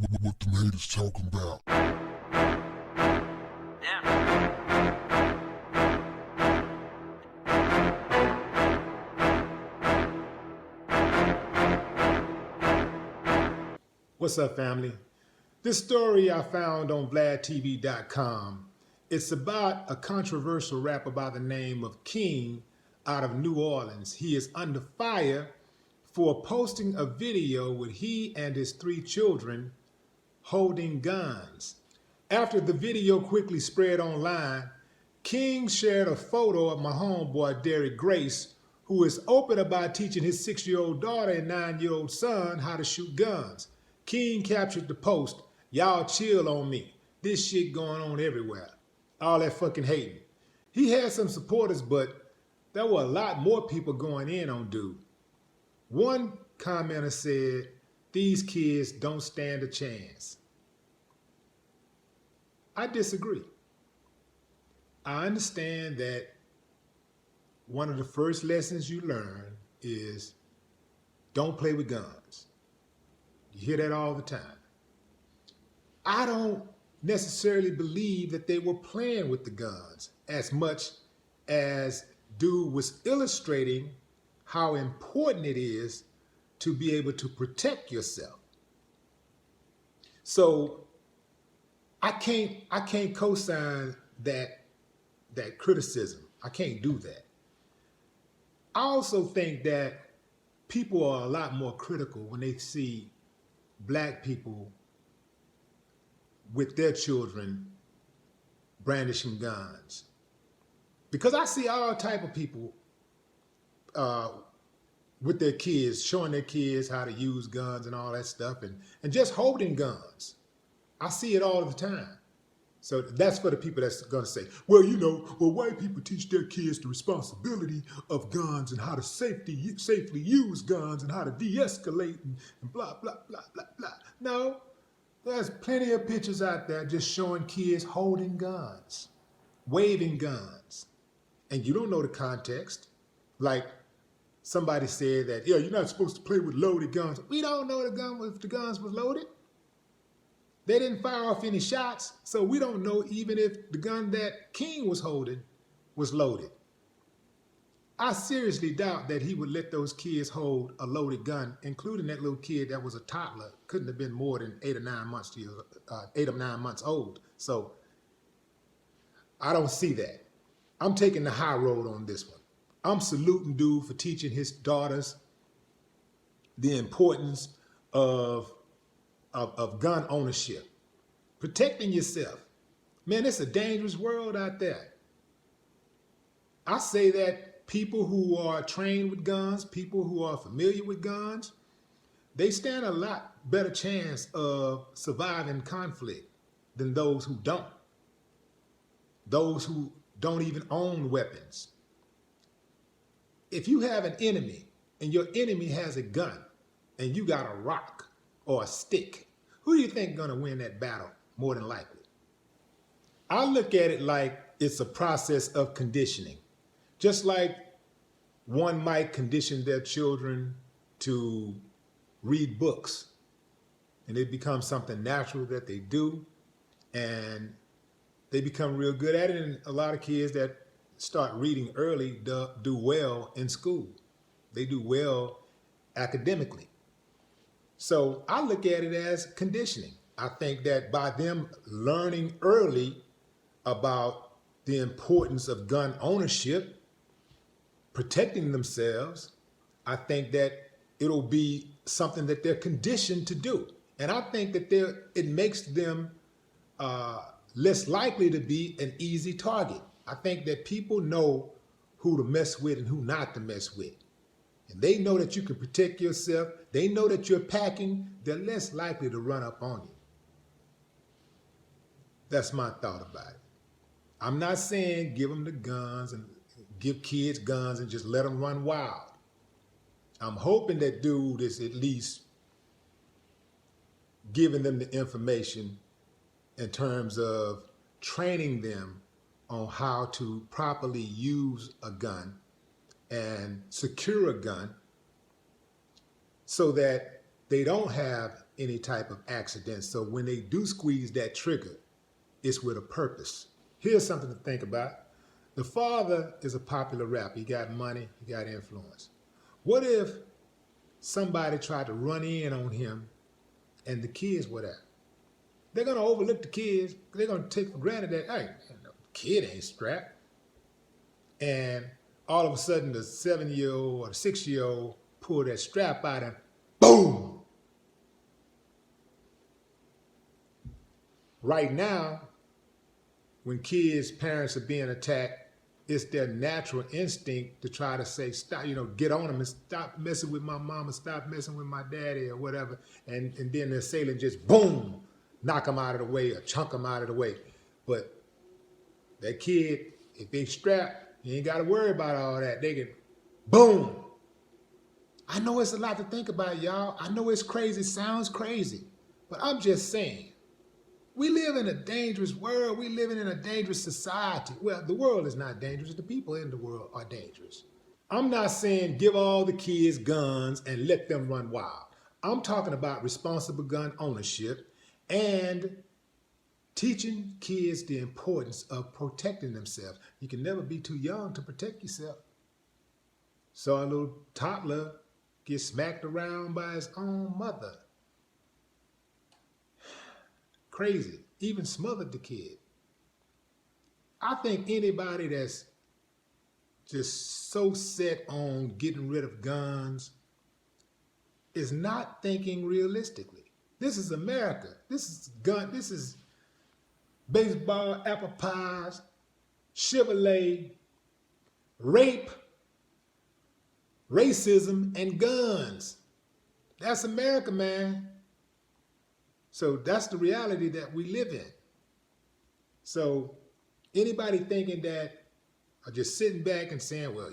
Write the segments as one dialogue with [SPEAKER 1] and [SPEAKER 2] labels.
[SPEAKER 1] What them haters talking about?
[SPEAKER 2] What's up, family? This story I found on VladTV.com. It's about a controversial rapper by the name of Kyyngg out of New Orleans. He is under fire for posting a video with he and his 3 children holding guns. After the video quickly spread online, Kyyngg shared a photo of my homeboy Derek Grace, who is open about teaching his 6-year-old daughter and 9-year-old son how to shoot guns. Kyyngg captured the post, "Y'all chill on me. This shit going on everywhere." All that fucking hating. He had some supporters, but there were a lot more people going in on dude. One commenter said, "These kids don't stand a chance." I disagree. I understand that one of the first lessons you learn is don't play with guns. You hear that all the time. I don't necessarily believe that they were playing with the guns as much as dude was illustrating how important it is to be able to protect yourself. So I can't co-sign that criticism. I can't do that. I also think that people are a lot more critical when they see Black people with their children brandishing guns, because I see all type of people with their kids, showing their kids how to use guns and all that stuff, and just holding guns. I see it all the time. So that's for the people that's going to say, well, white people teach their kids the responsibility of guns and how to safely use guns and how to de-escalate and blah, blah, blah, blah, blah. No, there's plenty of pictures out there just showing kids holding guns, waving guns, and you don't know the context. Like somebody said that, yeah, you're not supposed to play with loaded guns. We don't know if the guns was loaded. They didn't fire off any shots, so we don't know even if the gun that Kyyngg was holding was loaded. I seriously doubt that he would let those kids hold a loaded gun, including that little kid that was a toddler. Couldn't have been more than 8 or 9 months old. So I don't see that. I'm taking the high road on this one. I'm saluting dude for teaching his daughters the importance of gun ownership, protecting yourself. Man, it's a dangerous world out there. I say that people who are trained with guns, people who are familiar with guns, they stand a lot better chance of surviving conflict than those who don't. Those who don't even own weapons. If you have an enemy and your enemy has a gun and you got a rock or a stick, who do you think is going to win that battle more than likely? I look at it like it's a process of conditioning. Just like one might condition their children to read books, and it becomes something natural that they do, and they become real good at it. And a lot of kids that start reading early do well in school. They do well academically. So I look at it as conditioning. I think that by them learning early about the importance of gun ownership, protecting themselves, I think that it'll be something that they're conditioned to do. And I think that it makes them less likely to be an easy target. I think that people know who to mess with and who not to mess with. And they know that you can protect yourself. They know that you're packing. They're less likely to run up on you. That's my thought about it. I'm not saying give them the guns and give kids guns and just let them run wild. I'm hoping that dude is at least giving them the information in terms of training them on how to properly use a gun and secure a gun so that they don't have any type of accident. So when they do squeeze that trigger, it's with a purpose. Here's something to think about. The father is a popular rapper. He got money, he got influence. What if somebody tried to run in on him and the kids were there? They're going to overlook the kids. They're going to take for granted that, hey, the kid ain't strapped. And all of a sudden, the 7-year-old or the 6-year-old pull that strap out and boom. Right now, when kids' parents are being attacked, it's their natural instinct to try to say, stop, get on them and stop messing with my mama, stop messing with my daddy or whatever. And then the assailant just boom, knock them out of the way or chunk them out of the way. But that kid, if they strapped, you ain't got to worry about all that. They can boom. I know it's a lot to think about, y'all. I know it's crazy. It sounds crazy. But I'm just saying, we live in a dangerous world. We live in a dangerous society. Well, the world is not dangerous. The people in the world are dangerous. I'm not saying give all the kids guns and let them run wild. I'm talking about responsible gun ownership and teaching kids the importance of protecting themselves. You can never be too young to protect yourself. So a little toddler gets smacked around by his own mother. Crazy. Even smothered the kid. I think anybody that's just so set on getting rid of guns is not thinking realistically. This is America. This is This is baseball, apple pies, Chevrolet, rape, racism, and guns. That's America, man. So that's the reality that we live in. So anybody thinking that, or just sitting back and saying, well,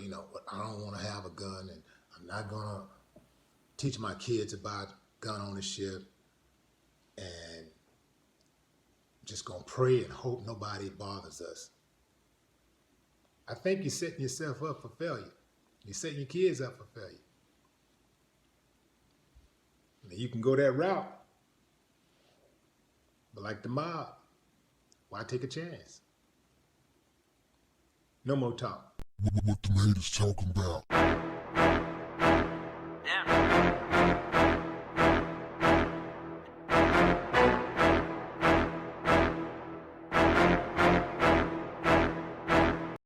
[SPEAKER 2] I don't want to have a gun and I'm not going to teach my kids about gun ownership and just going to pray and hope nobody bothers us. I think you're setting yourself up for failure. You're setting your kids up for failure. Now, you can go that route, but like the mob, why take a chance? No more talk.
[SPEAKER 1] What the haters talking about?